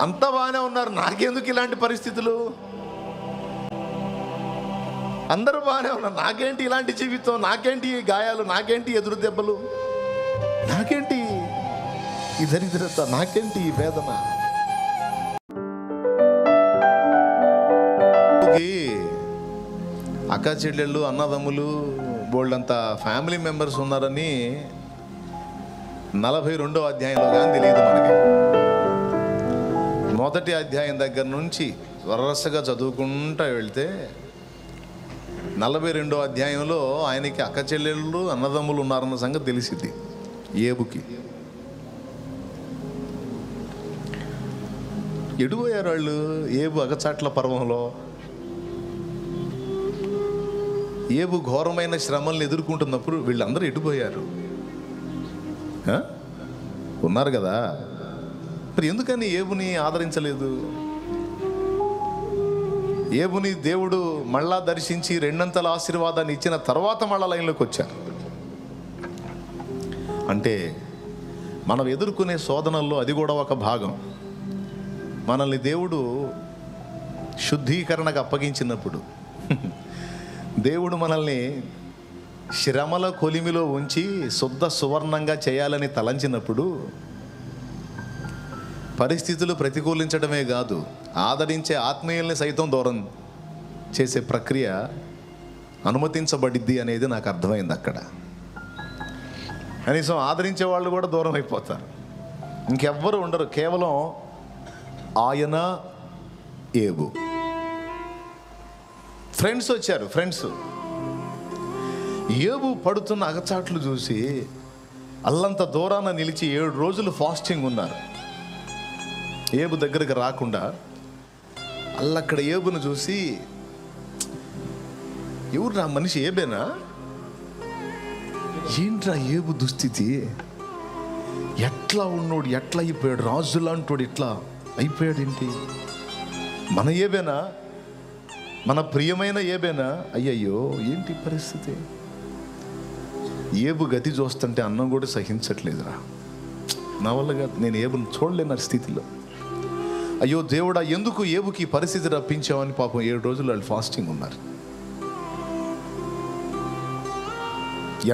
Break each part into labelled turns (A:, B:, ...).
A: అంతా బాగానే ఉన్నారు, నాకెందుకు ఇలాంటి పరిస్థితులు? అందరూ బాగానే ఉన్నారు, నాకేంటి ఇలాంటి జీవితం, నాకేంటి ఈ గాయాలు, నాకేంటి ఎదురు దెబ్బలు, నాకేంటి ఈ దరిద్రత, నాకేంటి ఈ వేదన? అక్క చెల్లెళ్ళు, అన్నదమ్ములు, బోల్డంత ఫ్యామిలీ మెంబర్స్ ఉన్నారని 42వ అధ్యాయంలో కానీ తెలియదు మనకి. మొదటి అధ్యాయం దగ్గర నుంచి వరసగా చదువుకుంటూ వెళ్తే 42వ అధ్యాయంలో ఆయనకి అక్క చెల్లెళ్ళు, అన్నదమ్ములు ఉన్నారన్న సంగతి తెలిసింది ఏబుకి. ఎడిపోయారు వాళ్ళు ఏబు అగచాట్ల పర్వంలో. ఏబు ఘోరమైన శ్రమల్ని ఎదుర్కొంటున్నప్పుడు వీళ్ళందరూ ఎడిపోయారు. ఉన్నారు కదా, మరి ఎందుకని ఏబుని ఆదరించలేదు? ఏబుని దేవుడు మళ్ళా దర్శించి రెండంతల ఆశీర్వాదాన్ని ఇచ్చిన తర్వాత మళ్ళా లైన్లోకి వచ్చారు. అంటే మనం ఎదుర్కొనే శోధనల్లో అది కూడా ఒక భాగం. మనల్ని దేవుడు శుద్ధీకరణకు అప్పగించినప్పుడు, దేవుడు మనల్ని శ్రమల కొలిమిలో ఉంచి శుద్ధ సువర్ణంగా చేయాలని తలంచినప్పుడు పరిస్థితులు ప్రతికూలించడమే కాదు, ఆదరించే ఆత్మీయుల్ని సైతం దూరం చేసే ప్రక్రియ అనుమతించబడిద్ది అనేది నాకు అర్థమైంది అక్కడ. కనీసం ఆదరించే వాళ్ళు కూడా దూరం అయిపోతారు, ఇంకెవ్వరు ఉండరు, కేవలం ఆయన, ఏబు. ఫ్రెండ్స్ వచ్చారు. ఫ్రెండ్స్ ఏబు పడుతున్న అగచాట్లు చూసి అల్లంత దూరాన నిలిచి 7 రోజులు ఫాస్టింగ్ ఉన్నారు. ఏబు దగ్గరికి రాకుండా అల్లక్కడ ఏబును చూసి, ఎవరు నా మనిషి ఏబేనా? ఏంట్రా ఏబు దుస్థితి, ఎట్లా ఉన్నోడు ఎట్లా అయిపోయాడు, రాజులాంటోడు ఇట్లా అయిపోయాడు ఏంటి? మన ఏబేనా, మన ప్రియమైన ఏబేనా? అయ్యయ్యో ఏంటి పరిస్థితి? ఏబు గతి చూస్తుంటే అన్నం కూడా సహించట్లేదురా, నా వల్ల కాదు, నేను ఏబుని చూడలేని స్థితిలో. అయ్యో దేవుడా, ఎందుకు ఏబుకి పరిస్థితి రప్పించావని పాపం 7 రోజులు వాళ్ళు ఫాస్టింగ్ ఉన్నారు.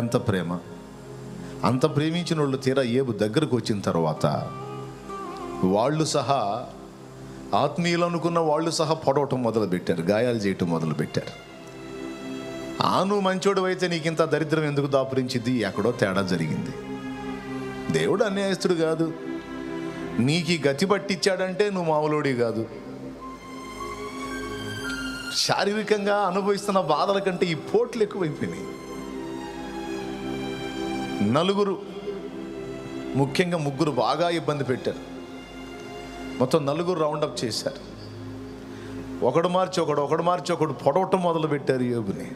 A: ఎంత ప్రేమ! అంత ప్రేమించిన వాళ్ళు తీరా ఏబు దగ్గరకు వచ్చిన తర్వాత వాళ్ళు సహా, ఆత్మీయులు అనుకున్న వాళ్ళు సహా పొడవటం మొదలుపెట్టారు, గాయాలు చేయటం మొదలుపెట్టారు. నువ్వు మంచోడు అయితే నీకు ఇంత దరిద్రం ఎందుకు దాపురించింది? ఎక్కడో తేడా జరిగింది. దేవుడు అన్యాయస్తుడు కాదు, నీకు ఈ గతి పట్టించాడంటే నువ్వు మామూలుడి కాదు. శారీరకంగా అనుభవిస్తున్న బాధల కంటే ఈ పోట్లు ఎక్కువైపోయినాయి. నలుగురు, ముఖ్యంగా 3 బాగా ఇబ్బంది పెట్టారు. మొత్తం 4 రౌండప్ చేశారు. ఒకడు మార్చి ఒకడు పొడవటం మొదలు పెట్టారు యోబుని.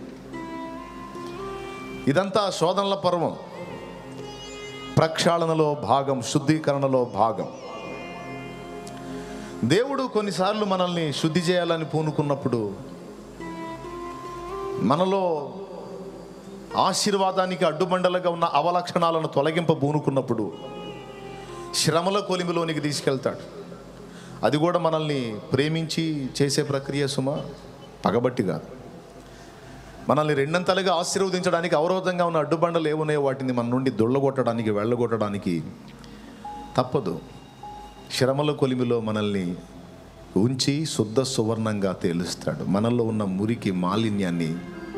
A: ఇదంతా శోధనల పర్వం, ప్రక్షాళనలో భాగం, శుద్ధీకరణలో భాగం. దేవుడు కొన్నిసార్లు మనల్ని శుద్ధి చేయాలని పూనుకున్నప్పుడు, మనలో ఆశీర్వాదానికి అడ్డుబండలుగా ఉన్న అవలక్షణాలను తొలగింప పూనుకున్నప్పుడు శ్రమల కొలిమిలోనికి తీసుకెళ్తాడు. అది కూడా మనల్ని ప్రేమించి చేసే ప్రక్రియ సుమ, పగబట్టి కాదు. మనల్ని రెండంతలుగా ఆశీర్వదించడానికి అవరోధంగా ఉన్న అడ్డుబండలు ఏమున్నాయో వాటిని మన నుండి దొళ్ళగొట్టడానికి, వెళ్ళగొట్టడానికి తప్పదు. శ్రమల కొలిమిలో మనల్ని ఉంచి శుద్ధ సువర్ణంగా తేలుస్తాడు. మనలో ఉన్న మురికి మాలిన్యాన్ని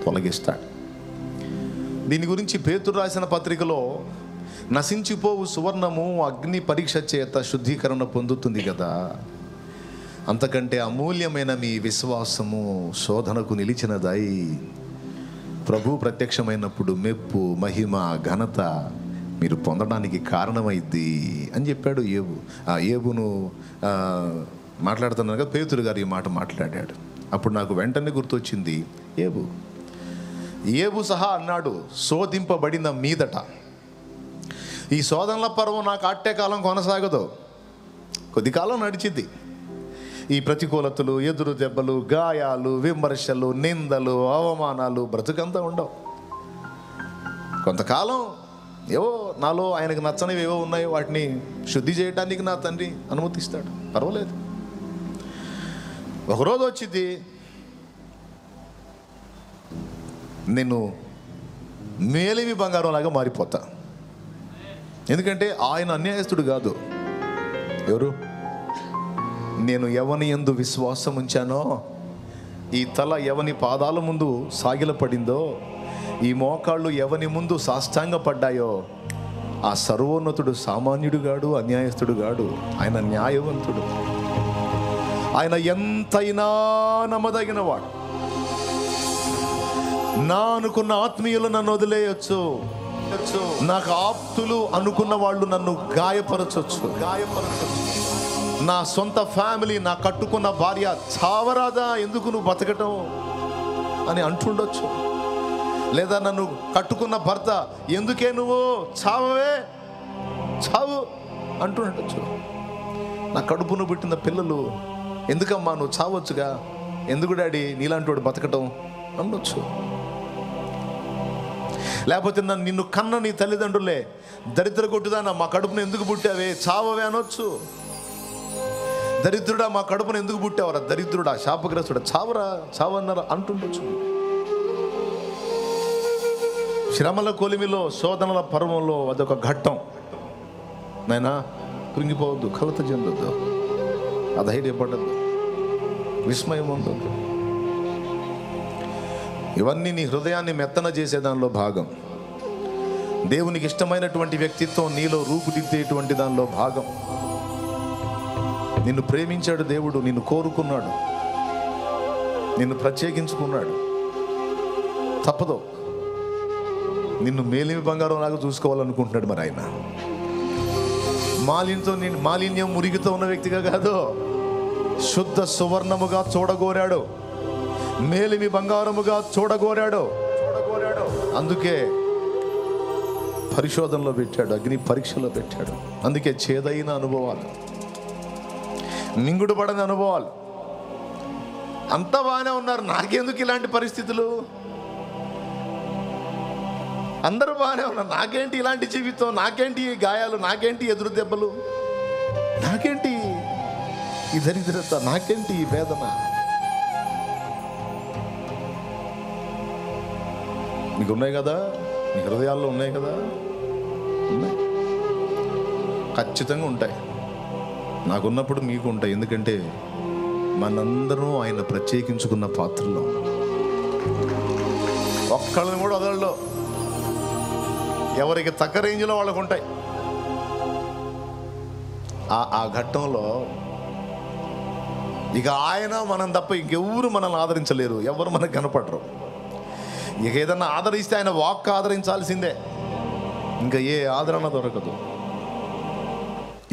A: తొలగిస్తాడు. దీని గురించి పేతురు రాసిన పత్రికలో, నశించిపోవు సువర్ణము అగ్ని పరీక్ష చేత శుద్ధీకరణ పొందుతుంది కదా, అంతకంటే అమూల్యమైన మీ విశ్వాసము శోధనకు నిలిచినదై ప్రభు ప్రత్యక్షమైనప్పుడు మెప్పు, మహిమ, ఘనత మీరు పొందడానికి కారణమైద్ది అని చెప్పాడు ఏబు. ఏబును మాట్లాడుతున్నాను కదా, పేతురు గారు ఈ మాట మాట్లాడాడు. అప్పుడు నాకు వెంటనే గుర్తొచ్చింది ఏబు సహా అన్నాడు, శోధింపబడిన మీదట. ఈ శోధనల పర్వం నాకు అట్టే కాలం కొనసాగదు, కొద్ది కాలం నడిచింది. ఈ ప్రతికూలతలు, ఎదురు దెబ్బలు, గాయాలు, విమర్శలు, నిందలు, అవమానాలు బ్రతుకంతా ఉండవు. కొంతకాలం ఏవో నాలో ఆయనకు నచ్చనివి ఏవో ఉన్నాయో వాటిని శుద్ధి చేయడానికి నా తండ్రి అనుమతిస్తాడు, పర్వాలేదు. ఒకరోజు వచ్చింది, నేను మేలిమి బంగారం లాగా మారిపోతా. ఎందుకంటే ఆయన అన్యాయస్తుడు కాదు. ఎవరు? నేను ఎవని యందు విశ్వాసం ఉంచానో, ఈ తల ఎవని పాదాల ముందు సాగిలపడిందో, ఈ మోకాళ్ళు ఎవని ముందు సాష్టాంగ పడ్డాయో, ఆ సర్వోన్నతుడు సామాన్యుడు గాడు, అన్యాయస్తుడు గాడు. ఆయన న్యాయవంతుడు. ఆయన ఎంతైనా నమ్మదగినవాడు. నా అనుకున్న ఆత్మీయులు నన్ను వదిలేయచ్చు, నాకు ఆప్తులు అనుకున్న వాళ్ళు నన్ను గాయపరచొచ్చు. నా సొంత ఫ్యామిలీ, నా కట్టుకున్న భార్య చావరాదా, ఎందుకు నువ్వు బతకటం అని అంటుండొచ్చు. లేదా నన్ను కట్టుకున్న భర్త, ఎందుకే నువ్వు చావే, చావు అంటుండొచ్చు. నా కడుపును పుట్టిన పిల్లలు, ఎందుకమ్మా నువ్వు చావచ్చుగా, ఎందుకు డాడీ నీలాంటి వాడు బతకటం అనొచ్చు. లేకపోతే నిన్ను కన్న నీ తల్లిదండ్రులే, దరిద్ర కొట్టుదానా మా కడుపును ఎందుకు పుట్టావే, చావవే అనొచ్చు. దరిద్రుడా మా కడుపును ఎందుకు పుట్టావరా, దరిద్రుడా శాపగ్రస్తుడా, చావరా చావన్నారా అంటుండొచ్చు. శ్రమల కొలిమిలో, శోధనల పర్వంలో అదొక ఘట్టం. నాయనా కృంగిపోవద్దు, కలత చెందొద్దు, అధైర్యపడద్దు, విస్మయం ఉండొద్దు. ఇవన్నీ నీ హృదయాన్ని మెత్తన చేసే దానిలో భాగం. దేవునికి ఇష్టమైనటువంటి వ్యక్తిత్వం నీలో రూపుదిద్దేటువంటి దానిలో భాగం. నిన్ను ప్రేమించాడు దేవుడు, నిన్ను కోరుకున్నాడు, నిన్ను ప్రత్యేకించుకున్నాడు. తప్పదు, నిన్ను మేలిమి బంగారం లాగా చూసుకోవాలనుకుంటున్నాడు. మరి ఆయన మాలిన్యం మురిగితో ఉన్న వ్యక్తిగా కాదు, శుద్ధ సువర్ణముగా చూడగోరాడు, మేలిమి బంగారముగా చూడగోరాడు. అందుకే పరిశోధనలో పెట్టాడు, అగ్ని పరీక్షలో పెట్టాడు. అందుకే చేదైన అనుభవాలు, మింగుడు పడని అనుభవాలు. అంతా బాగానే ఉన్నారు, నాకెందుకు ఇలాంటి పరిస్థితులు? అందరూ బాగానే ఉన్నారు, నాకేంటి ఇలాంటి జీవితం, నాకేంటి ఈ గాయాలు, నాకేంటి ఎదురు దెబ్బలు, నాకేంటి ఈ దరిద్రత, నాకేంటి ఈ వేదన? మీకు ఉన్నాయి కదా, మీ హృదయాల్లో ఉన్నాయి కదా, ఉన్నాయి, ఖచ్చితంగా ఉంటాయి. నాకున్నప్పుడు మీకు ఉంటాయి. ఎందుకంటే మనందరం ఆయన ప్రత్యేకించుకున్న పాత్రలో ఒక్కళ్ళని కూడా వదలలో. ఎవరికి తక్క రేంజ్లో వాళ్ళకు ఉంటాయి. ఆ ఘట్టంలో ఇక ఆయన మనం తప్ప ఇంకెవరు మనల్ని ఆదరించలేరు, ఎవరు మనకు కనపడరు. ఇక ఏదన్నా ఆదరిస్తే ఆయన వాక్ ఆదరించాల్సిందే, ఇంకా ఏ ఆదరణ దొరకదు.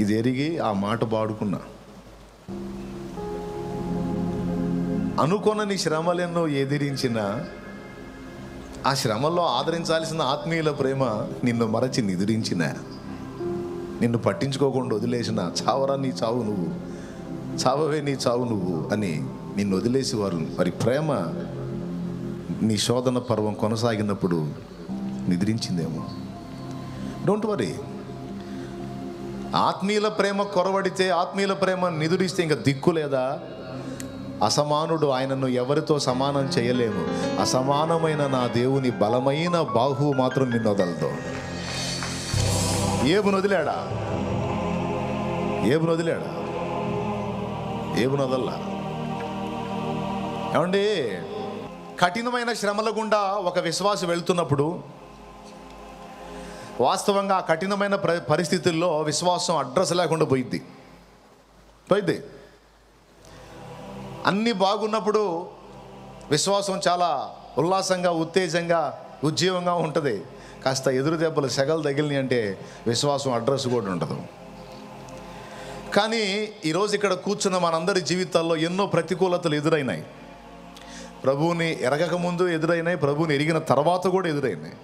A: ఇది ఎరిగి ఆ మాట పాడుకున్నా. అనుకోనని శ్రమలెన్నో ఎదిరించిన ఆ శ్రమల్లో ఆదరించాల్సిన ఆత్మీయుల ప్రేమ నిన్ను మరచి నిద్రించిన, నిన్ను పట్టించుకోకుండా వదిలేసిన, చావరా నీ చావు నువ్వు, చావవే నీ చావు నువ్వు అని నిన్ను వదిలేసి వారు వారి ప్రేమ నీ శోధన పర్వం కొనసాగినప్పుడు నిద్రించిందేమో. Don't worry. ఆత్మీయుల ప్రేమ కొరవడితే, ఆత్మీయుల ప్రేమ నిదురిస్తే ఇంకా దిక్కు లేదా? అసమానుడు, ఆయనను ఎవరితో సమానం చేయలేము. అసమానమైన నా దేవుని బలమైన బాహువు మాత్రం నిన్ను వదలదు. ఏబును వదిలాడా? ఏబును వదిలాడా? ఏబును వదల్లా. ఏమండి, కఠినమైన శ్రమల గుండా ఒక విశ్వాసి వెళ్తున్నప్పుడు వాస్తవంగా ఆ కఠినమైన పరిస్థితుల్లో విశ్వాసం అడ్రస్ లేకుండా పోయిద్ది. అన్నీ బాగున్నప్పుడు విశ్వాసం చాలా ఉల్లాసంగా, ఉత్తేజంగా, ఉజ్జీవంగా ఉంటుంది. కాస్త ఎదురు దెబ్బలు సెగలు తగిలినాయి అంటే విశ్వాసం అడ్రస్ కూడా ఉండదు. కానీ ఈరోజు ఇక్కడ కూర్చున్న మనందరి జీవితాల్లో ఎన్నో ప్రతికూలతలు ఎదురైనాయి. ప్రభువుని ఎరగక ముందు ఎదురైనాయి, ప్రభువుని ఎరిగిన తర్వాత కూడా ఎదురైనాయి.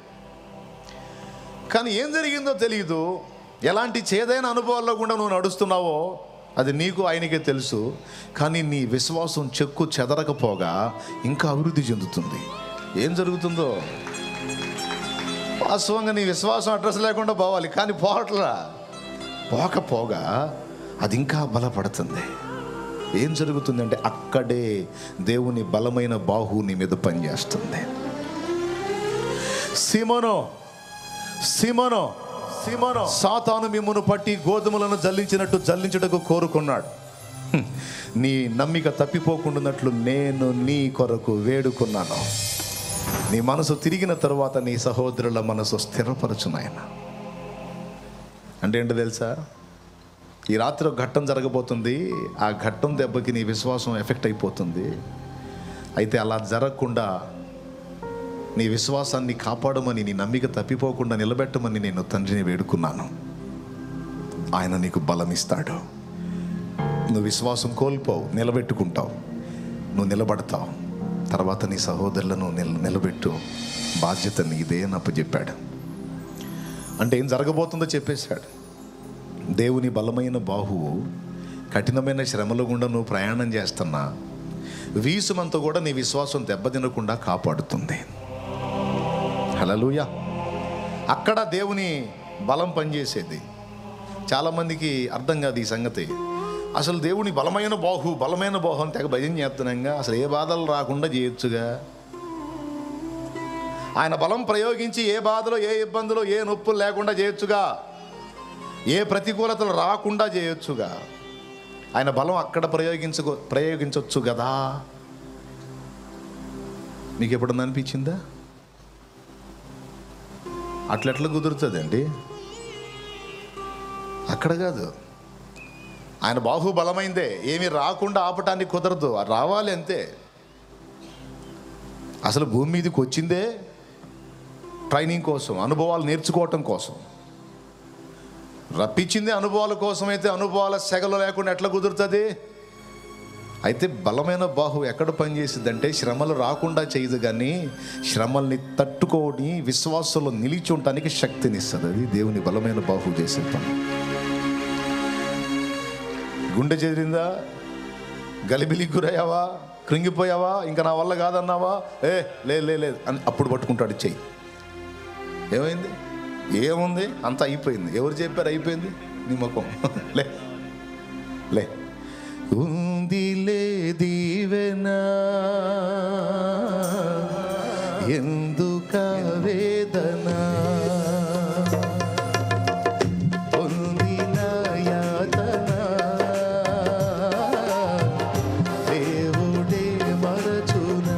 A: కానీ ఏం జరిగిందో తెలియదు. ఎలాంటి చేదైన అనుభవాల్లో కూడా నువ్వు నడుస్తున్నావో అది నీకు ఆయనకే తెలుసు. కానీ నీ విశ్వాసం చెక్కు చెదరకపోగా ఇంకా అభివృద్ధి చెందుతుంది. ఏం జరుగుతుందో వాస్తవంగా నీ విశ్వాసం అడ్రస్ లేకుండా పోవాలి, కానీ పోవట్లా. పోగా అది ఇంకా బలపడుతుంది. ఏం జరుగుతుందంటే అక్కడే దేవుని బలమైన బాహు నీ మీద పనిచేస్తుంది. సీమోను సీమోను సీమోను, సాతాను మిమ్మును పట్టి గోధుమలను జల్లించినట్టు జల్లించుటకు కోరుకున్నాడు. నీ నమ్మిక తప్పిపోకుండాన్నట్లు నేను నీ కొరకు వేడుకున్నాను. నీ మనసు తిరిగిన తరువాత నీ సహోదరుల మనసు స్థిరపరచునాయన. అంటే ఏంటో తెలుసా, ఈ రాత్రి ఒక ఘట్టం జరగబోతుంది. ఆ ఘట్టం దెబ్బకి నీ విశ్వాసం ఎఫెక్ట్ అయిపోతుంది. అయితే అలా జరగకుండా నీ విశ్వాసాన్ని కాపాడమని, నీ నమ్మిక తప్పిపోకుండా నిలబెట్టమని నేను తండ్రిని వేడుకున్నాను. ఆయన నీకు బలం ఇస్తాడు. నువ్వు విశ్వాసం కోల్పోవు, నిలబెట్టుకుంటావు, నువ్వు నిలబడతావు. తర్వాత నీ సహోదరులను నిలబెట్టు, బాధ్యత నీదే అని అప్పచెప్పాడు. అంటే ఏం జరగబోతుందో చెప్పేశాడు. దేవుని బలమైన బాహువు కఠినమైన శ్రమల గుండా నువ్వు ప్రయాణం చేస్తున్నా వీసుమంతా కూడా నీ విశ్వాసం దెబ్బతినకుండా కాపాడుతుంది. హల్లెలూయా. అక్కడ దేవుని బలం పనిచేసేది. చాలామందికి అర్థం కాదు ఈ సంగతి. అసలు దేవుని బలమైన బాహు అని తెగ భజన చేస్తున్నాగా, అసలు ఏ బాధలు రాకుండా చేయొచ్చుగా. ఆయన బలం ప్రయోగించి ఏ బాధలు, ఏ ఇబ్బందులు, ఏ నొప్పులు లేకుండా చేయొచ్చుగా, ఏ ప్రతికూలతలు రాకుండా చేయొచ్చుగా. ఆయన బలం అక్కడ ప్రయోగించవచ్చు కదా. మీకు ఎప్పుడన్నా అనిపించిందా? అట్లెట్లా కుదురుతుందండి? అక్కడ కాదు, ఆయన బాహు బలమైందే, ఏమీ రాకుండా ఆపటానికి కుదరదు, రావాలి అంతే. అసలు భూమి మీదకి వచ్చిందే ట్రైనింగ్ కోసం, అనుభవాలు నేర్చుకోవటం కోసం. రప్పించిందే అనుభవాల కోసం. అయితే అనుభవాల సెగలు లేకుండా ఎట్లా కుదురుతుంది? అయితే బలమైన బాహు ఎక్కడ పనిచేసిందంటే శ్రమలు రాకుండా చేయదు, కానీ శ్రమల్ని తట్టుకొని విశ్వాసంలో నిలిచి ఉండటానికి శక్తినిస్తుంది. అది దేవుని బలమైన బాహు చేసే పని. గుండె చెదిరిందా? గలిబిలికి గురయ్యావా? కృంగిపోయావా? ఇంకా నా వల్ల కాదన్నావా? లేదు అని అప్పుడు పట్టుకుంటాడు చెయ్యి. ఏమైంది? ఏముంది? అంతా అయిపోయింది. ఎవరు చెప్పారు అయిపోయింది? నీ ముఖం. లే ఉందిలే దీవెనా, ఎందుక వేదన, పొందిన యాతన దేవుడే మరచునా.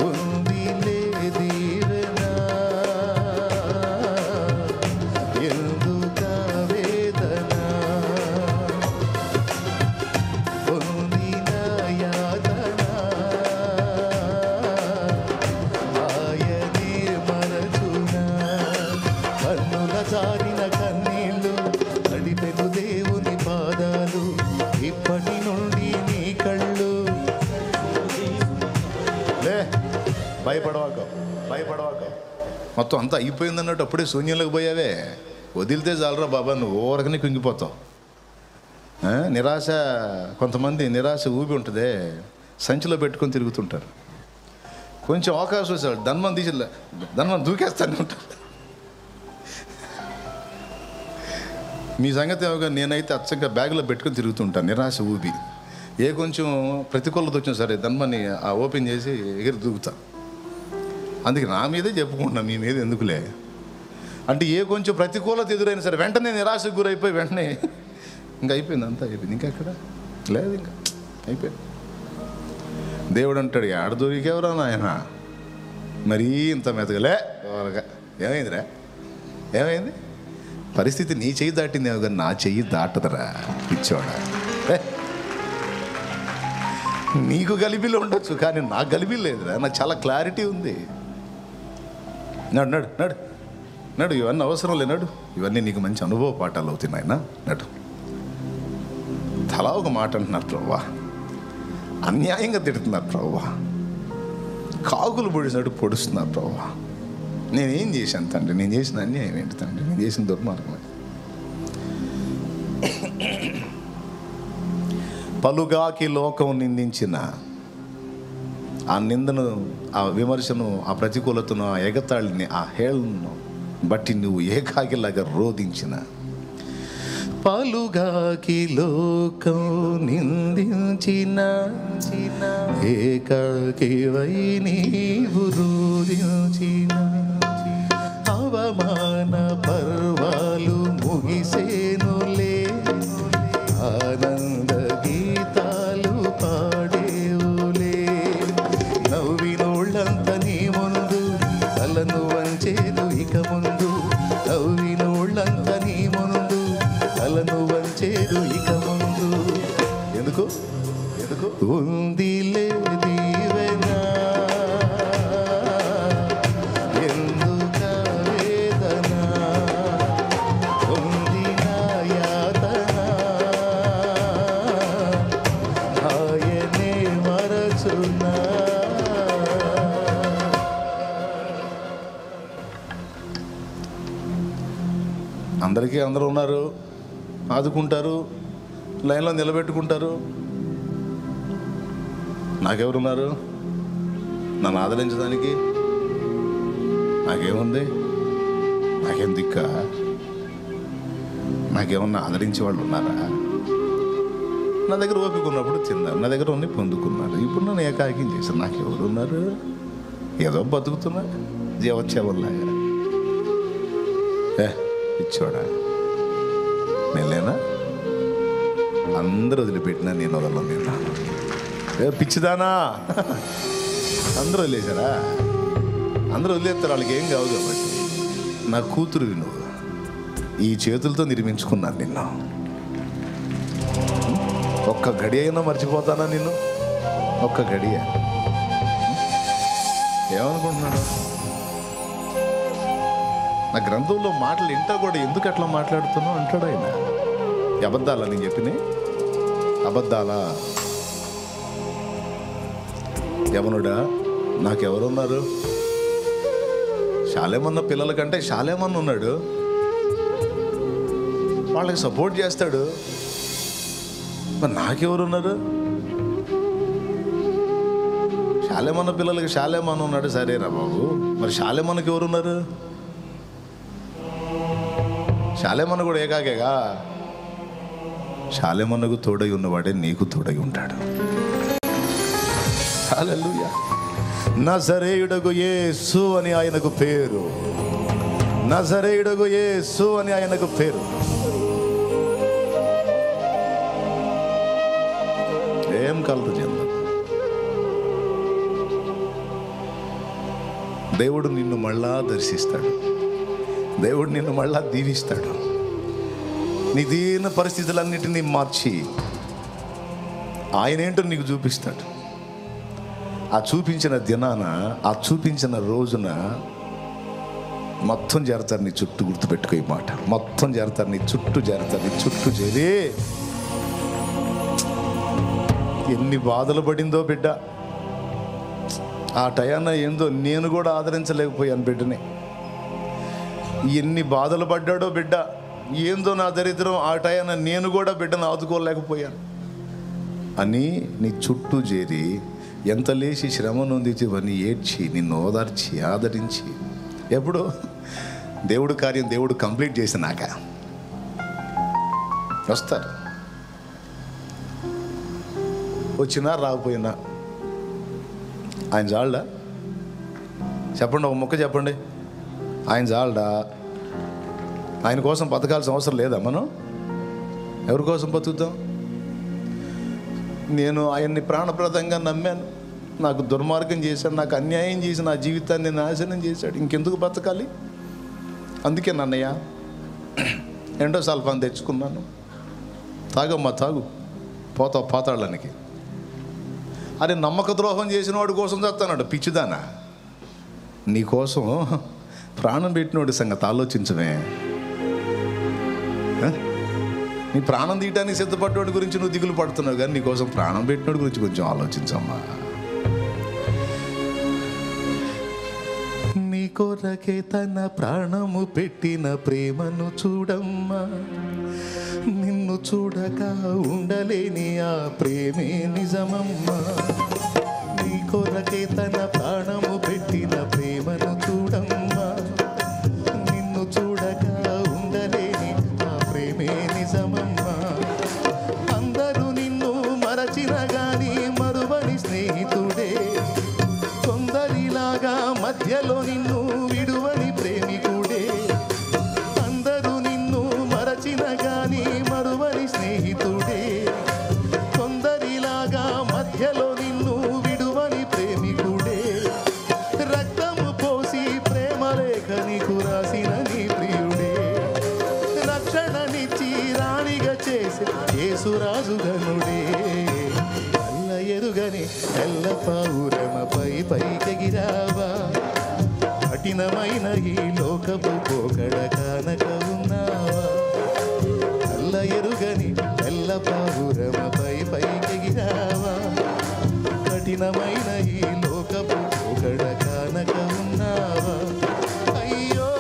A: ఉందిలే దీవెనా, ఎందుక వేదన, పొందిన యాతన ఆయనే మరచునా. కన్నుల జారిన కన్నీళ్ళు నడిపెను దేవుని పాదాలు, ఇప్పటి నుండి నీ కళ్ళు. భయపడవాక మొత్తం అంతా అయిపోయింది అన్నట్టు అప్పుడే శూన్యంలోకి పోయావే. వదిలితే చాలరా బాబా, నువ్వు ఊరకనే కుంగిపోతావు. నిరాశ, కొంతమంది నిరాశ ఊపి ఉంటుందే, సంచిలో పెట్టుకొని తిరుగుతుంటారు. కొంచెం అవకాశం వచ్చాడు ధన్మం దూకేస్తాను ఉంటారు. మీ సంగతి ఏమోగా, నేనైతే అచ్చంగా బ్యాగులో పెట్టుకొని తిరుగుతుంటాను నిరాశ ఊపి. ఏ కొంచెం ప్రతికూలత వచ్చినా సరే ధన్మని ఓపెన్ చేసి ఎగిరి దూకుతా. అందుకే నా మీదే చెప్పుకుంటున్నా, మీ మీద ఎందుకులే. అంటే ఏ కొంచెం ప్రతికూలత ఎదురైనా సరే వెంటనే నిరాశకు గురైపోయి వెంటనే ఇంకా అయిపోయింది, అంతా అయిపోయింది, ఇంకా అక్కడ లేదు, ఇంకా అయిపోయింది. దేవుడు అంటాడు, ఆడ దొరికేవరా నాయన, మరీ ఇంత మెతగలే. ఏమైందిరా? ఏమైంది? పరిస్థితి నీ చెయ్యి దాటిందేమో కానీ నా చెయ్యి దాటదరా పిచ్చోడా. నీకు గలిబిలు ఉండొచ్చు, కానీ నాకు గలిబిలు లేదురా, నాకు చాలా క్లారిటీ ఉంది. నడు నడు నడు నడు, ఇవన్నీ అవసరం లేనాడు, ఇవన్నీ నీకు మంచి అనుభవ పాఠాలు అవుతున్నాయి నాయన. నడు. తలా ఒక మాట అంటున్నారు ప్రభువా, అన్యాయంగా తిడుతున్నారు ప్రభువా, కాకులు పొడిచినట్టు పొడుస్తున్నారు ప్రభువా. నేనేం చేశాను తండ్రి? నేను చేసిన అన్యాయం ఏంటి తండ్రి? నేను చేసిన దుర్మార్గం. పలుగాకి లోకం నిందించిన ఆ నిందను, ఆ విమర్శను, ఆ ప్రతికూలతను, ఆ ఎగతాళిని, ఆ హేళనను బట్టి నువ్వు ఏకాకిలాగా రోధించిన, పలుగాకి లోకం నిందించిన ఏకాకివై నీవు రోధించిన, అవమాన పర్వాలు ముగిసేనులే, ఆనంద గీతాలు పాడేవులే, నవ్వినోళ్ళంత నీ ముందు తలను వంచేదు ఇక ముందు, నవ్వినోళ్ళంత నీ ముందు తలను వంచేదు ఇక ముందు. ఎందుకు ఎందుకు ఉందిలే దీవెనా, ఎందుక వేదన, పొందిన యాతన ఆయనే మరచునా. అందరికీ అందరూ ఉన్నారు, ఆదుకుంటారు, లైన్లో నిలబెట్టుకుంటారు. నాకెవరున్నారు నన్ను ఆదరించడానికి? నాకేముంది? నాకేం దిక్క? నాకేమన్నా ఆదరించే వాళ్ళు ఉన్నారా? నా దగ్గర ఓపిక ఉన్నప్పుడు తిన్నారు, నా దగ్గర ఉన్ని పొందుకున్నారు. ఇప్పుడు నన్ను ఏకాకిం చేశారు. నాకెవరు ఉన్నారు? ఏదో బతుకుతున్నా జీవచ్చేవల్లాగా. ఇచ్చోడా నేనేనా? అందరూ వదిలిపెట్టినా నేను వదలను. నేను పిచ్చిదానా? అందరూ వదిలేశారా? అందరూ వదిలేస్తారు, వాళ్ళకి ఏం కావు. కాబట్టి నా కూతురు నువ్వు ఈ చేతులతో నిర్మించుకున్నాను నిన్ను. ఒక్క గడి అయినా మర్చిపోతానా నిన్ను? ఒక్క గడియ ఏమనుకుంటున్నాడు? నా గ్రంథంలో మాటలు ఇంటా కూడా ఎందుకు అట్లా మాట్లాడుతున్నావు అంటాడు ఆయన. అబద్ధాలా నేను చెప్పినాయి? అబద్ధాలా? యవనుడా, నాకెవరున్నారు? శాలేమన్న పిల్లల కంటే శాలేమన్న ఉన్నాడు, వాళ్ళకి సపోర్ట్ చేస్తాడు. మరి నాకెవరున్నారు? శాలేమన్న పిల్లలకి శాలేమన్న ఉన్నాడు, సరేరా బాబు. మరి శాలేమన్నకి ఎవరున్నారు? శాలేమన్న కూడా ఏకాకేగా. శాలేమన్నకు తోడై ఉన్నవాడే నీకు తోడై ఉంటాడు. హల్లెలూయా. నజరేయుడగు యేసు అని ఆయనకు పేరు. నజరేయుడగు యేసు అని ఆయనకు పేరు. ఏం కలదు చెంద. దేవుడు నిన్ను మళ్ళా దర్శిస్తాడు. దేవుడు నిన్ను మళ్ళా దీవిస్తాడు. నీ దీన పరిస్థితులన్నిటినీ మార్చి ఆయన ఏంటో నీకు చూపిస్తాడు. ఆ చూపించిన దినాన, ఆ చూపించిన రోజున మొత్తం చేరతారు నీ చుట్టూ. గుర్తుపెట్టుకో ఈ మాట. మొత్తం చేరతారు నీ చుట్టూ, చేరతారు నీ చుట్టూ చేరి. ఎన్ని బాధలు పడిందో బిడ్డ. ఆ టయాన ఏందో నేను కూడా ఆదరించలేకపోయాను బిడ్డని. ఎన్ని బాధలు పడ్డాడో బిడ్డ. ఏందో నా దరిద్రం. ఆ టయాన నేను కూడా బిడ్డను ఆదుకోలేకపోయాను అని నీ చుట్టూ చేరి ఎంత లేచి శ్రమ నొందివన్నీ ఏడ్చి నిన్ను ఓదార్చి ఆదరించి, ఎప్పుడు దేవుడు కార్యం దేవుడు కంప్లీట్ చేసినాక వస్తారు. వచ్చినా రాకపోయినా ఆయన చాలడా? చెప్పండి, ఒక మొక్క చెప్పండి. ఆయన చాలడా? ఆయన కోసం బతకాల్సిన అవసరం లేదా? మనం ఎవరి కోసం బతుకుతాం? నేను ఆయన్ని ప్రాణప్రదంగా నమ్మాను. నాకు దుర్మార్గం చేశాడు, నాకు అన్యాయం చేసి నా జీవితాన్ని నాశనం చేశాడు. ఇంకెందుకు బతకాలి? అందుకే నన్నయ్య ఎండోసల్ఫాన్ తెచ్చుకున్నాను. తాగమ్మా తాగు, పోతావు పాతాళానికి. అరే నమ్మక ద్రోహం చేసిన వాడి కోసం చేస్తాడు. పిచ్చిదానా, నీ కోసం ప్రాణం పెట్టినోడి సంగతి ఆలోచించమే. నీ ప్రాణం తీయటానికి సిద్ధపడ్డోడి గురించి నువ్వు దిగులు పడుతున్నావు, కానీ నీకోసం ప్రాణం పెట్టినోడి గురించి కొంచెం ఆలోచించమ్మా. నీ కొరకే తన ప్రాణము పెట్టిన ప్రేమను చూడమ్మా. నిన్ను చూడక ఉండలేని ఆ ప్రేమే నిజమమ్మా. నీ కొరకే తన ప్రాణము పెట్టిన ప్రేమను చూడమ్మా. నిన్ను చూడగా ఉండలేని ఆ ప్రేమే నిజమమ్మా. అందరూ నిన్ను మరచిన గాని మరువని స్నేహితుడే, కొందరిలాగా మధ్యలో నిన్ను విడువని ప్రేమికుడే. అందరూ నిన్ను మరచిన గాని మరువని స్నేహితుడే, కొందరిలాగా మధ్యలో నిన్ను విడువని ప్రేమికుడే. రక్తము పోసి ప్రేమ లేఖ నీకు రాసిన నీ ప్రియుడే, రక్షణనిచ్చి రాణిగా చేసి యేసురాజుగనుడే. అల్ల ఎరుగని తెల్ల పావురమపై పైకెగిరావా, కఠినమైన ఈ లోకపు పోకడ కానక ఉన్నావా. అల్ల ఎరుగని తెల్ల పావురమపై పైకెగిరావా, కఠినమైన ఈ లోకపు పోకడ కానక ఉన్నావా. అయ్యో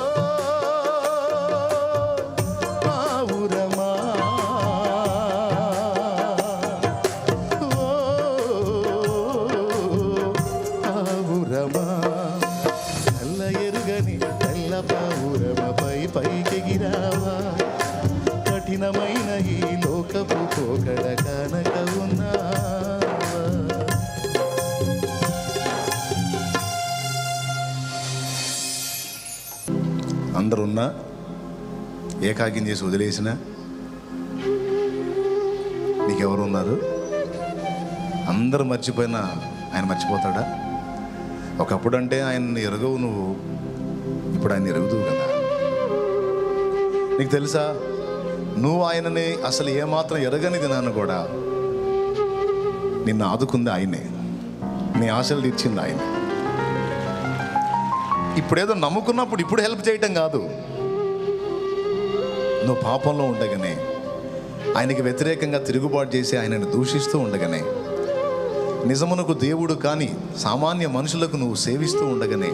A: పావురమా, ఓ పావురమా, అల్ల ఎరుగని తెల్ల పావురమపై పైకెగిరావా, కఠినమైన ఈ లోకపు పోకడ కానక ఉన్నావా. అందరున్నా ఏకాకిం చేసి వదిలేసిన నీకెవరు ఉన్నారు? అందరూ మర్చిపోయినా ఆయన మర్చిపోతాడా? ఒకప్పుడు అంటే ఆయన్ని ఎరగవు నువ్వు, ఇప్పుడు ఆయన ఎరుగుదువు కదా. నీకు తెలుసా, నువ్వు ఆయనని అసలు ఏమాత్రం ఎరగనిది నాన్న కూడా నిన్ను ఆదుకుంది ఆయనే, నీ ఆశలు తీర్చింది ఆయనే. ఇప్పుడేదో నమ్ముకున్నప్పుడు ఇప్పుడు హెల్ప్ చేయటం కాదు, నువ్వు పాపంలో ఉండగానే, ఆయనకి వ్యతిరేకంగా తిరుగుబాటు చేసి ఆయనను దూషిస్తూ ఉండగానే, నిజమునకు దేవుడు కానీ సామాన్య మనుషులకు నువ్వు సేవిస్తూ ఉండగానే,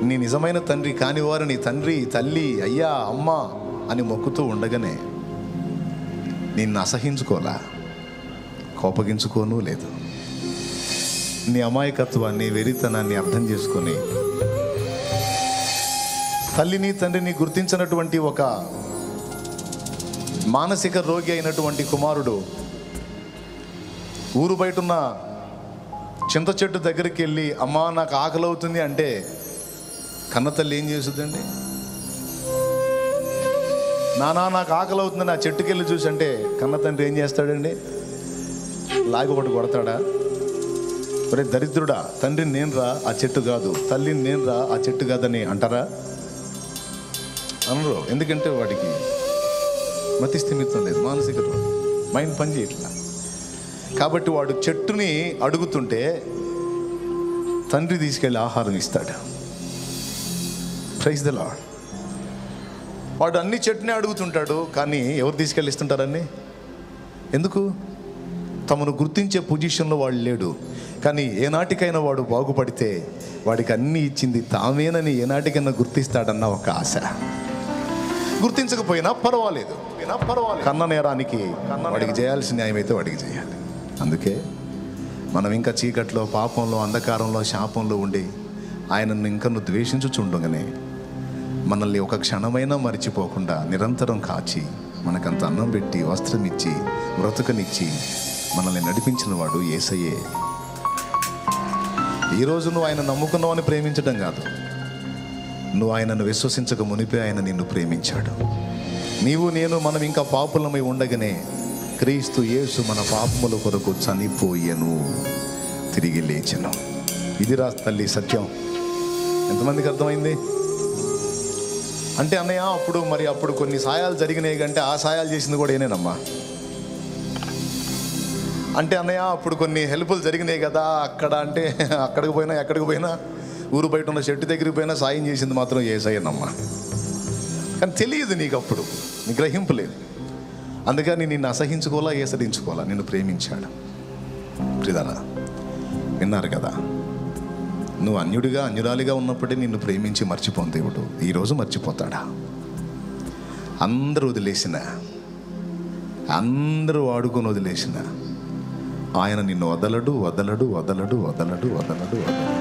A: నీ నిజమైన తండ్రి కాని వారిని తండ్రి, తల్లి, అయ్యా, అమ్మ అని మొక్కుతూ ఉండగానే నిన్ను అసహించుకోలా, కోపగించుకోను లేదు. నీ అమాయకత్వాన్ని, వెరితనాన్ని అర్థం చేసుకొని తల్లిని తండ్రిని గుర్తించినటువంటి ఒక మానసిక రోగి అయినటువంటి కుమారుడు ఊరు బయటున్న చింత చెట్టు దగ్గరికి వెళ్ళి, అమ్మా నాకు ఆకలి అవుతుంది అంటే కన్న తల్లి ఏం చేస్తుందండి? నానా నాకు ఆకలి అవుతుందని ఆ చెట్టుకి వెళ్ళి చూసి అంటే కన్న తండ్రి ఏం చేస్తాడండి? లాగి ఒకటి కొడతాడా? ఒరే దరిద్రుడా, తండ్రిని నేను రా ఆ చెట్టు కాదు, తల్లిని నేను రా ఆ చెట్టు కాదని అంటారా? అనరు. ఎందుకంటే వాడికి మతి స్థిమితం లేదు, మానసిక మైండ్ పని చేయట్లా. కాబట్టి వాడు చెట్టుని అడుగుతుంటే తండ్రి తీసుకెళ్ళి ఆహారం ఇస్తాడు. Praise the Lord. వాడు అన్ని చెట్టునే అడుగుతుంటాడు, కానీ ఎవరు తీసుకెళ్ళి ఇస్తుంటారని? ఎందుకు? తమను గుర్తించే పొజిషన్లో వాడు లేడు. కానీ ఏనాటికైనా వాడు బాగుపడితే వాడికి అన్నీ ఇచ్చింది తామేనని ఏనాటికైనా గుర్తిస్తాడన్న ఒక ఆశ. గుర్తించకపోయినా పర్వాలేదు, కన్న నేరానికి వాడికి చేయాల్సిన న్యాయం అయితే వాడికి చేయాలి. అందుకే మనం ఇంకా చీకట్లో, పాపంలో, అంధకారంలో, శాపంలో ఉండి ఆయనను ఇంకా నువ్వు ద్వేషించుచుండగానే మనల్ని ఒక క్షణమైనా మర్చిపోకుండా నిరంతరం కాచి మనకంత అన్నం పెట్టి, వస్త్రం ఇచ్చి, బ్రతుకనిచ్చి మనల్ని నడిపించిన వాడు యేసయ్యే. ఈరోజు నువ్వు ఆయన నమ్ముకున్నావని ప్రేమించడం కాదు, నువ్వు ఆయనను విశ్వసించక మునిపే ఆయన నిన్ను ప్రేమించాడు. నీవు నేను మనం ఇంకా పాపులమై ఉండగానే క్రీస్తు యేసు మన పాపముల కొరకు చనిపోయెను, తిరిగి లేచెను. ఇది రా తల్లి సత్యం. ఎంతమందికి అర్థమైంది? అంటే అన్నయ్య అప్పుడు కొన్ని సాయాలు జరిగినాయి కంటే ఆ సాయాలు చేసింది కూడా ఏనేనమ్మా. అంటే అన్నయ్య అప్పుడు కొన్ని హెల్ప్లు జరిగినాయి కదా అక్కడ, అంటే అక్కడికి పోయినా ఎక్కడికి పోయినా, ఊరు బయట ఉన్న చెట్టు దగ్గరికి పోయినా సాయం చేసింది మాత్రం యేసయ్యనమ్మా. కానీ తెలియదు నీకు, అప్పుడు నీ గ్రహింపు లేదు. అందుకని నిన్ను అసహించుకోవాలా, ఏసరించుకోవాలా, నిన్ను ప్రేమించాడు. ప్రిదారా విన్నారు కదా, నువ్వు అన్యుడిగా అన్యురాలిగా ఉన్నప్పుడే నిన్ను ప్రేమించి మర్చిపోను దేవుడు ఈరోజు మర్చిపోతాడా? అందరూ వదిలేసిన, అందరూ వాడుకొని వదిలేసిన ఆయన నిన్ను వదలడు వదలడు వదలడు వదలడు వదలడు వదలడు.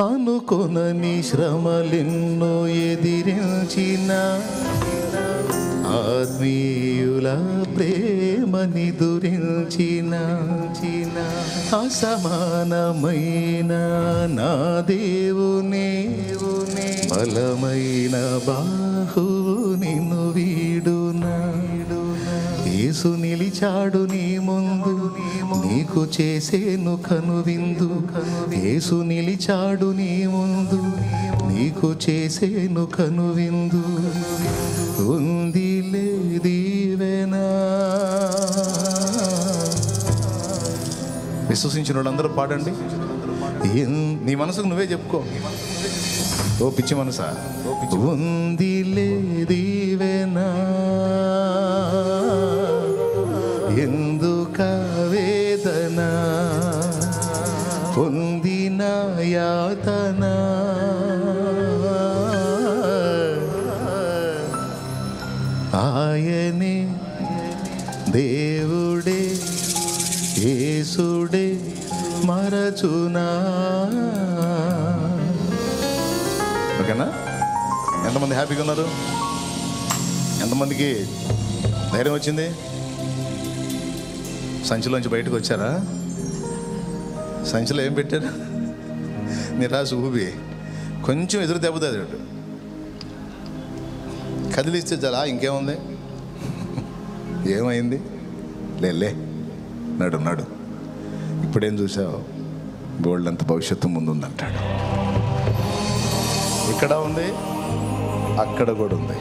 A: అనుకొనని శ్రమలెన్నో ఎదిరించిన ఆత్మీయుల ప్రేమని దురించిన అసమానమైన నా దేవునే బలమైన బాహువు నిన్ను వీడునా. యేసు నిలిచాడు నీ ముందు, నీకు చేసేను కనువిందు. యేసు నిలిచాడు నీ ముందు, నీకు చేసేను కనువిందు. ఉందిలే దీవెనా. విశ్వసించిన వాళ్ళందరూ పాడండి. నీ మనసుకు నువ్వే చెప్పుకో. ఓ పిచ్చి మనసా, ఉందిలే దీవెనా, ఎందుక వేదన, పొందిన యాతన. ఆయనే దేవుడే యేసుడే మరచునా. ఓకేనా? ఎంతమంది హ్యాపీగా ఉన్నారు? ఎంతమందికి ధైర్యం వచ్చింది? సంచిలోంచి బయటకు వచ్చారా? సంచిలో ఏం పెట్టారు? నిరాశ ఊబి కొంచెం ఎదురు దెబ్బతుంది. కదిలిస్తే చాలా ఇంకేముంది, ఏమైంది, లే నడు నడు. ఇప్పుడేం చూసావు? బోల్డ్ అంత భవిష్యత్తు ముందుందంటాడు. ఇక్కడ ఉంది, అక్కడ కూడా ఉంది.